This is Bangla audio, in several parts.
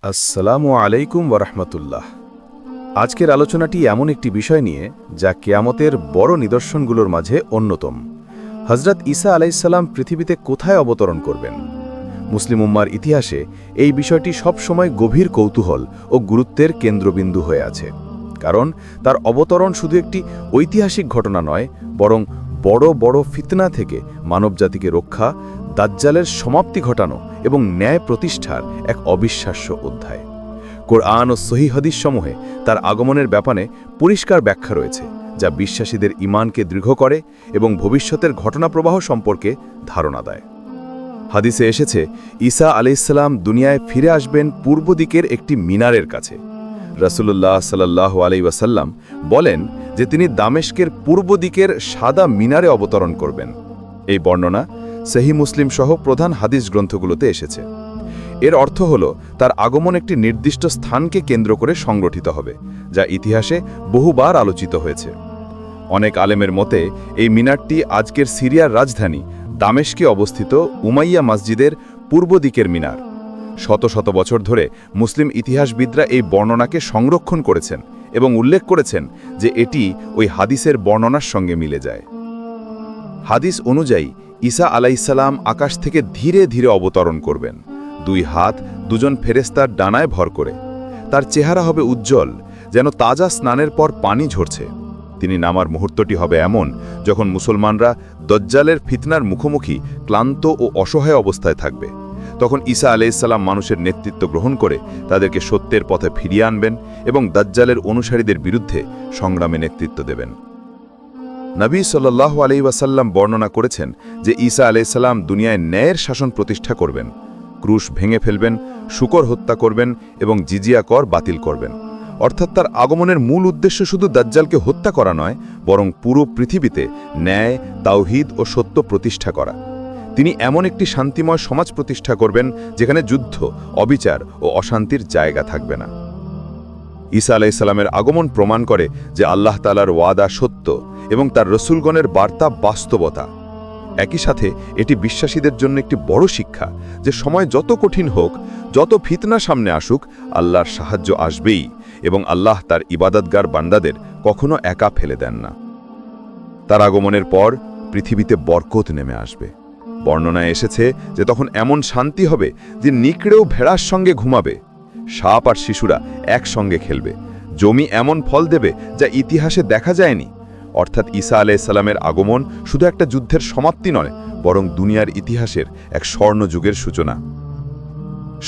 আসসালামু আলাইকুম ওরহমতুল্লাহ। আজকের আলোচনাটি এমন একটি বিষয় নিয়ে যা কিয়ামতের বড় নিদর্শনগুলোর মাঝে অন্যতম। হজরত ঈসা আলাইসাল্লাম পৃথিবীতে কোথায় অবতরণ করবেন? মুসলিম উম্মার ইতিহাসে এই বিষয়টি সবসময় গভীর কৌতূহল ও গুরুত্বের কেন্দ্রবিন্দু হয়ে আছে, কারণ তার অবতরণ শুধু একটি ঐতিহাসিক ঘটনা নয়, বরং বড় বড় ফিতনা থেকে মানবজাতিকে রক্ষা, দাজ্জালের সমাপ্তি ঘটানো এবং ন্যায় প্রতিষ্ঠার এক অবিশ্বাস্য অধ্যায়। কোরআন ও সহিহ হাদিসসমূহে তার আগমনের ব্যাপারে পরিষ্কার ব্যাখ্যা রয়েছে, যা বিশ্বাসীদের ঈমানকে দৃঢ় করে এবং ভবিষ্যতের ঘটনাপ্রবাহ সম্পর্কে ধারণা দেয়। হাদিসে এসেছে, ঈসা আলাইহিসসালাম দুনিয়ায় ফিরে আসবেন পূর্ব দিকের একটি মিনারের কাছে। রাসূলুল্লাহ সাল্লাল্লাহু আলাইহি ওয়াসাল্লাম বলেন যে তিনি দামেস্কের পূর্ব দিকের সাদা মিনারে অবতরণ করবেন। এই বর্ণনা সহিহ মুসলিম সহ প্রধান হাদিস গ্রন্থগুলোতে এসেছে। এর অর্থ হল তার আগমন একটি নির্দিষ্ট স্থানকে কেন্দ্র করে সংগঠিত হবে, যা ইতিহাসে বহুবার আলোচিত হয়েছে। অনেক আলেমের মতে এই মিনারটি আজকের সিরিয়ার রাজধানী দামেস্কে অবস্থিত উমাইয়া মসজিদের পূর্ব দিকের মিনার। শত শত বছর ধরে মুসলিম ইতিহাসবিদরা এই বর্ণনাকে সংরক্ষণ করেছেন এবং উল্লেখ করেছেন যে এটি ওই হাদিসের বর্ণনার সঙ্গে মিলে যায়। হাদিস অনুযায়ী ঈসা আলাইহিসসালাম আকাশ থেকে ধীরে ধীরে অবতরণ করবেন, দুই হাত দুজন ফেরেশতার ডানায় ভর করে। তার চেহারা হবে উজ্জ্বল, যেন তাজা স্নানের পর পানি ঝরছে। তিনি নামার মুহূর্তটি হবে এমন যখন মুসলমানরা দজ্জালের ফিতনার মুখোমুখি ক্লান্ত ও অসহায় অবস্থায় থাকবে। তখন ঈসা আলাইহিসসালাম মানুষের নেতৃত্ব গ্রহণ করে তাদেরকে সত্যের পথে ফিরিয়ে আনবেন এবং দাজ্জালের অনুসারীদের বিরুদ্ধে সংগ্রামে নেতৃত্ব দেবেন। নবী সাল্লাল্লাহু আলাইহি ওয়াসাল্লাম বর্ণনা করেছেন যে ঈসা আলাইহিসসালাম দুনিয়ায় ন্যায়ের শাসন প্রতিষ্ঠা করবেন, ক্রুশ ভেঙে ফেলবেন, শূকর হত্যা করবেন এবং জিজিয়া কর বাতিল করবেন। অর্থাৎ তার আগমনের মূল উদ্দেশ্য শুধু দাজ্জালকে হত্যা করা নয়, বরং পুরো পৃথিবীতে ন্যায়, তাওহীদ ও সত্য প্রতিষ্ঠা করা। তিনি এমন একটি শান্তিময় সমাজ প্রতিষ্ঠা করবেন যেখানে যুদ্ধ, অবিচার ও অশান্তির জায়গা থাকবে না। ঈসা আলাইহিসসালামের আগমন প্রমাণ করে যে আল্লাহ তাআলার ওয়াদা সত্য এবং তার রসুলগণের বার্তা বাস্তবতা। একই সাথে এটি বিশ্বাসীদের জন্য একটি বড় শিক্ষা যে সময় যত কঠিন হোক, যত ফিতনা সামনে আসুক, আল্লাহর সাহায্য আসবেই এবং আল্লাহ তার ইবাদতগার বান্দাদের কখনো একা ফেলে দেন না। তার আগমনের পর পৃথিবীতে বরকত নেমে আসবে। বর্ণনায় এসেছে যে তখন এমন শান্তি হবে যে নিকড়েও ভেড়ার সঙ্গে ঘুমাবে, সাপ আর শিশুরা একসঙ্গে খেলবে, জমি এমন ফল দেবে যা ইতিহাসে দেখা যায়নি। অর্থাৎ ঈসা আলাইহিসসালামের আগমন শুধু একটা যুদ্ধের সমাপ্তি নয়, বরং দুনিয়ার ইতিহাসের এক স্বর্ণযুগের সূচনা।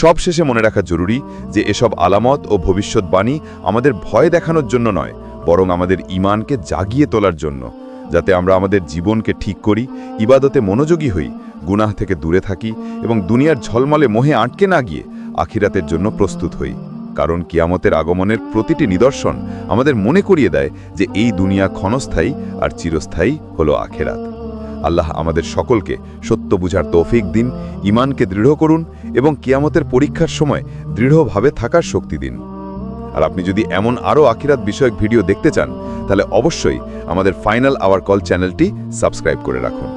সবশেষে মনে রাখা জরুরি যে এসব আলামত ও ভবিষ্যৎবাণী আমাদের ভয় দেখানোর জন্য নয়, বরং আমাদের ঈমানকে জাগিয়ে তোলার জন্য, যাতে আমরা আমাদের জীবনকে ঠিক করি, ইবাদতে মনোযোগী হই, গুনাহ থেকে দূরে থাকি এবং দুনিয়ার ঝলমলে মোহে আটকে না গিয়ে আখিরাতের জন্য প্রস্তুত হই। কারণ কিয়ামতের আগমনের প্রতিটি নিদর্শন আমাদের মনে করিয়ে দেয় যে এই দুনিয়া ক্ষণস্থায়ী আর চিরস্থায়ী হলো আখিরাত। আল্লাহ আমাদের সকলকে সত্য বুঝার তৌফিক দিন, ঈমানকে দৃঢ় করুন এবং কিয়ামতের পরীক্ষার সময় দৃঢ়ভাবে থাকার শক্তি দিন। আর আপনি যদি এমন আরও আখিরাত বিষয়ক ভিডিও দেখতে চান, তাহলে অবশ্যই আমাদের ফাইনাল আওয়ার কল চ্যানেলটি সাবস্ক্রাইব করে রাখুন।